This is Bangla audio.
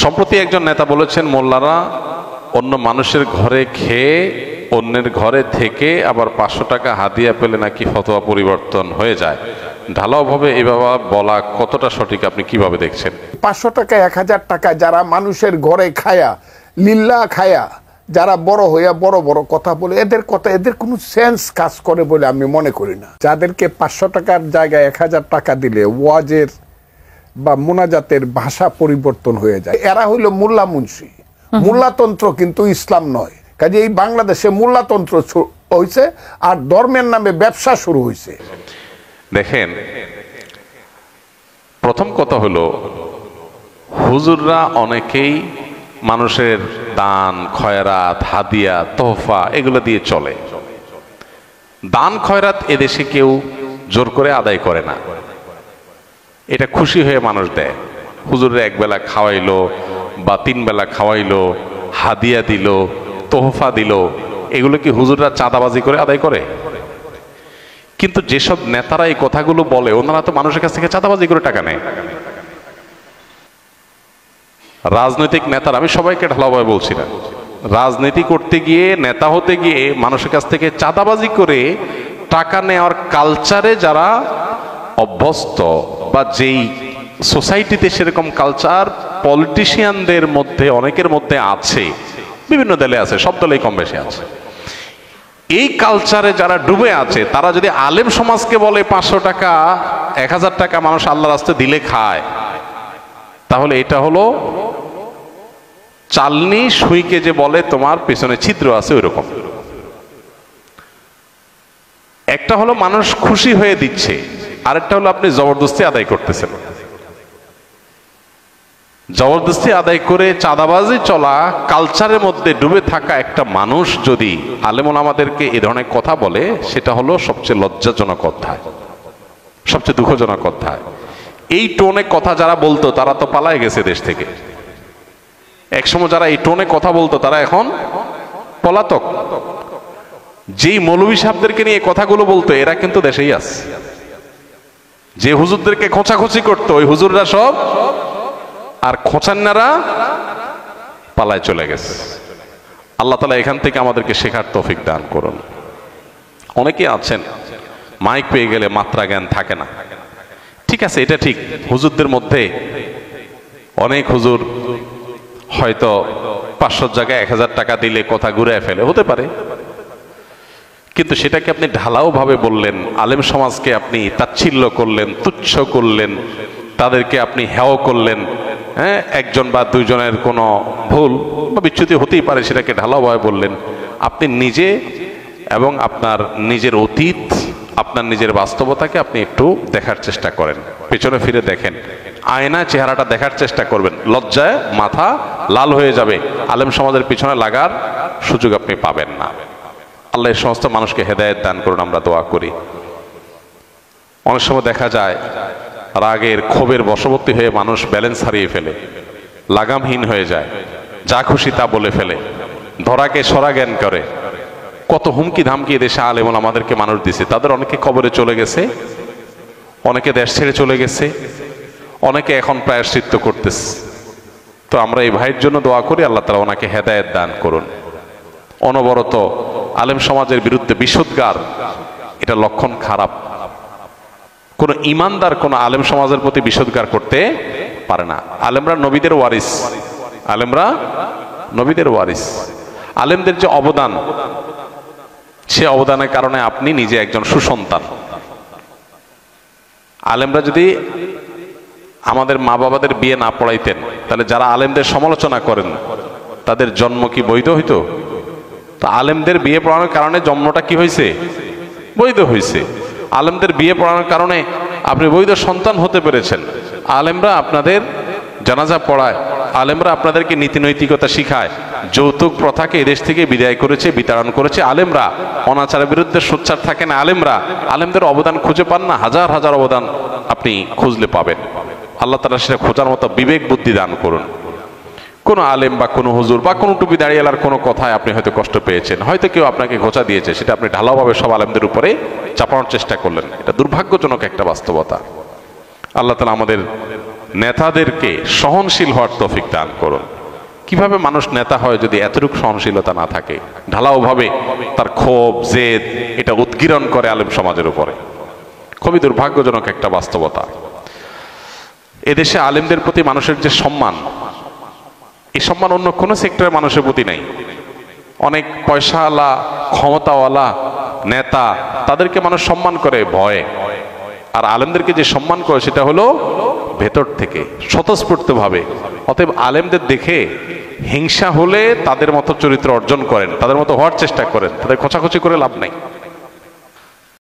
সম্প্রতি একজন নেতা বলেছেন, মোল্লারা অন্য মানুষের ঘরে খেয়ে অন্যের ঘরে থেকে আবার 500 টাকা হাদিয়া পেলে নাকি ফতোয়া পরিবর্তন হয়ে যায়। ঢালাওভাবে এভাবে বলা কতটা সঠিক, আপনি কিভাবে দেখছেন? 500 টাকা 1000 টাকা যারা মানুষের ঘরে খায়া লিল্লা খায়া যারা বড় হইয়া বড় বড় কথা বলে, এদের কোনো সেন্স কাজ করে বলে আমি মনে করি না। যাদেরকে 500 টাকার জায়গায় 1000 টাকা দিলে ওয়াজের বা মোনাজাতের ভাষা পরিবর্তন হয়ে যায়, এরা হইল মোল্লা মুন্সি। মোল্লাতন্ত্র কিন্তু ইসলাম নয়। কাজে এই বাংলাদেশে মোল্লাতন্ত্র হয়েছে আর ধর্মের নামে ব্যবসা শুরু হয়েছে। দেখেন, প্রথম কথা হলো, হুজুররা অনেকেই মানুষের দান খয়রাত হাদিয়া তোহফা এগুলো দিয়ে চলে। দান খয়রাত এদেশে কেউ জোর করে আদায় করে না, এটা খুশি হয়ে মানুষ দেয়। হুজুরে একবেলা খাওয়াইলো বা 3 বেলা খাওয়াইলো, হাদিয়া দিল, তোহফা দিল, এগুলো কি হুজুররা চাঁদাবাজি করে আদায় করে? কিন্তু যেসব নেতারা এই কথাগুলো বলে, ওনারা তো মানুষের কাছ থেকে চাঁদাবাজি করে টাকা নেয়। রাজনৈতিক নেতারা, আমি সবাইকে ঢালাওভাবে বলছি না, রাজনীতি করতে গিয়ে নেতা হতে গিয়ে মানুষের কাছ থেকে চাঁদাবাজি করে টাকা নেওয়ার কালচারে যারা অভ্যস্ত, বা যেই সোসাইটিতে সেরকম কালচার পলিটিশিয়ানদের মধ্যে অনেকের মধ্যে আছে, বিভিন্ন দলে আছে, সব দলেই কম বেশি আছে, এই কালচারে যারা ডুবে আছে, তারা যদি আলেম সমাজকে বলে 500 টাকা 1000 টাকা মানুষ আল্লাহর রাস্তায় দিলে খায়, তাহলে এটা হলো চালনি সুইকে যে বলে তোমার পেছনে ছিদ্র আছে, ওইরকম। একটা হলো মানুষ খুশি হয়ে দিচ্ছে, আরেকটা হলো আপনি জবরদস্তি আদায় করতেছেন। জবরদস্তি আদায় করে চাঁদাবাজি চলা কালচারের মধ্যে ডুবে থাকা একটা মানুষ যদি আলেম ওলামাদেরকে এ ধরনের কথা বলে, সেটা হলো সবচেয়ে লজ্জাজনক অধ্যায়, সবচেয়ে দুঃখজনক অধ্যায়। এই টোনে কথা যারা বলতো তারা তো পালায় গেছে দেশ থেকে। একসময় যারা এই টোনে কথা বলতো তারা এখন পলাতক। যেই মৌলভী সাহেবদেরকে নিয়ে কথাগুলো বলতো এরা কিন্তু দেশেই আছে। যে হুজুরদেরকে খোঁচাখুচি করতো ওই হুজুররা সব, আর খোঁচান্নারা পালায় চলে গেছে। আল্লাহ তাআলা এখান থেকে আমাদেরকে শেখার তৌফিক দান করুন। অনেকে আছেন মাইক পেয়ে গেলে মাত্রা জ্ঞান থাকে না। ঠিক আছে, এটা ঠিক, হুজুরদের মধ্যে অনেক হুজুর হয়তো 500 জায়গায় 1000 টাকা দিলে কথা ঘুরে ফেলে, হতে পারে। কিন্তু সেটাকে আপনি ঢালাও ভাবে বললেন, আলেম সমাজকে আপনি তাচ্ছিল্য করলেন, তুচ্ছ করলেন, তাদেরকে আপনি হেয় করলেন। হ্যাঁ, একজন বা দুইজনের কোনো ভুল বা বিচ্যুতি হতেই পারে, সেটাকে ঢালাও ভাবে বললেন। আপনি নিজে এবং আপনার নিজের অতীত, আপনার নিজের বাস্তবতাকে আপনি একটু দেখার চেষ্টা করেন, পেছনে ফিরে দেখেন, আয়না চেহারাটা দেখার চেষ্টা করবেন। লজ্জায় মাথা লাল হয়ে যাবে, আলেম সমাজের পিছনে লাগার সুযোগ আপনি পাবেন না। আল্লাহ এই সমস্ত মানুষকে হেদায়েত দান করুন, আমরা দোয়া করি। অনেক সময় দেখা যায় রাগের ক্ষোভের বশবর্তী হয়ে মানুষ ব্যালেন্স হারিয়ে ফেলে, লাগামহীন হয়ে যায়, যা খুশি তা বলে ফেলে, ধরাকে সরা জ্ঞান করে। কত হুমকি ধামকি দেশে আলেম আমাদেরকে মানুষ দিছে। তাদের অনেকে কবরে চলে গেছে, অনেকে দেশ ছেড়ে চলে গেছে, অনেকে এখন প্রায়শ্চিত্ত করতেছে। তো আমরা এই ভাইয়ের জন্য দোয়া করি, আল্লাহ তাআলা ওনাকে হেদায়েত দান করুন। অনবরত আলেম সমাজের বিরুদ্ধে বিষোদ্গার, এটা লক্ষণ খারাপ। কোন ইমানদার কোন আলেম সমাজের প্রতি বিষোদ্গার করতে পারে না। আলেমরা নবীদের ওয়ারিস, আলেমরা নবীদের ওয়ারিস। আলেমদের যে অবদান, সে অবদানের কারণে আপনি নিজে একজন সুসন্তান। আলেমরা যদি আমাদের মা বাবাদের বিয়ে না পড়াইতেন, তাহলে যারা আলেমদের সমালোচনা করেন তাদের জন্ম কি বৈধ হইতো? তা আলেমদের বিয়ে পড়ানোর কারণে জন্মটা কি হয়েছে? বৈধ হয়েছে। আলেমদের বিয়ে পড়ানোর কারণে আপনি বৈধ সন্তান হতে পেরেছেন। আলেমরা আপনাদের জানাজা পড়ায়, আলেমরা আপনাদেরকে নীতি নৈতিকতা শিখায়, যৌতুক প্রথাকে এদেশ থেকে বিদায় করেছে, বিতাড়ন করেছে আলেমরা। অনাচারের বিরুদ্ধে সোচ্চার থাকেন আলেমরা। আলেমদের অবদান খুঁজে পান না? হাজার হাজার অবদান আপনি খুঁজলে পাবেন। আল্লাহ তাআলা সেটা খোঁজার মতো বিবেক বুদ্ধি দান করুন। কোনো আলেম বা কোনো হুজুর বা কোনো টুপি দাঁড়িয়েলার কোনো কথায় আপনি হয়তো কষ্ট পেয়েছেন, হয়তো কেউ আপনাকে ঘোচা দিয়েছে, সেটা আপনি ঢালাওভাবে সব আলেমদের উপরে চাপানোর চেষ্টা করলেন। এটা দুর্ভাগ্যজনক একটা বাস্তবতা। আল্লাহ তাআলা আমাদের নেতাদেরকে সহনশীল হওয়ার তৌফিক দান করুন। কিভাবে মানুষ নেতা হয় যদি এতটুকু সহনশীলতা না থাকে? ঢালাওভাবে তার ক্ষোভ জেদ এটা উদ্গীরণ করে আলেম সমাজের উপরে। খুবই দুর্ভাগ্যজনক একটা বাস্তবতা। এদেশে আলেমদের প্রতি মানুষের যে সম্মান, এই সম্মান অন্য কোনো সেক্টরের মানুষের প্রতি নাই। অনেক পয়সাওয়ালা ক্ষমতাওয়ালা নেতা, তাদেরকে মানুষ সম্মান করে ভয়ে, আর আলেমদেরকে যে সম্মান করে সেটা হলো ভেতর থেকে স্বতঃস্ফূর্ত ভাবে। অতএব আলেমদের দেখে হিংসা হলে তাদের মতো চরিত্র অর্জন করেন, তাদের মতো হওয়ার চেষ্টা করেন, তাদের খোঁচাখুচি করে লাভ নাই।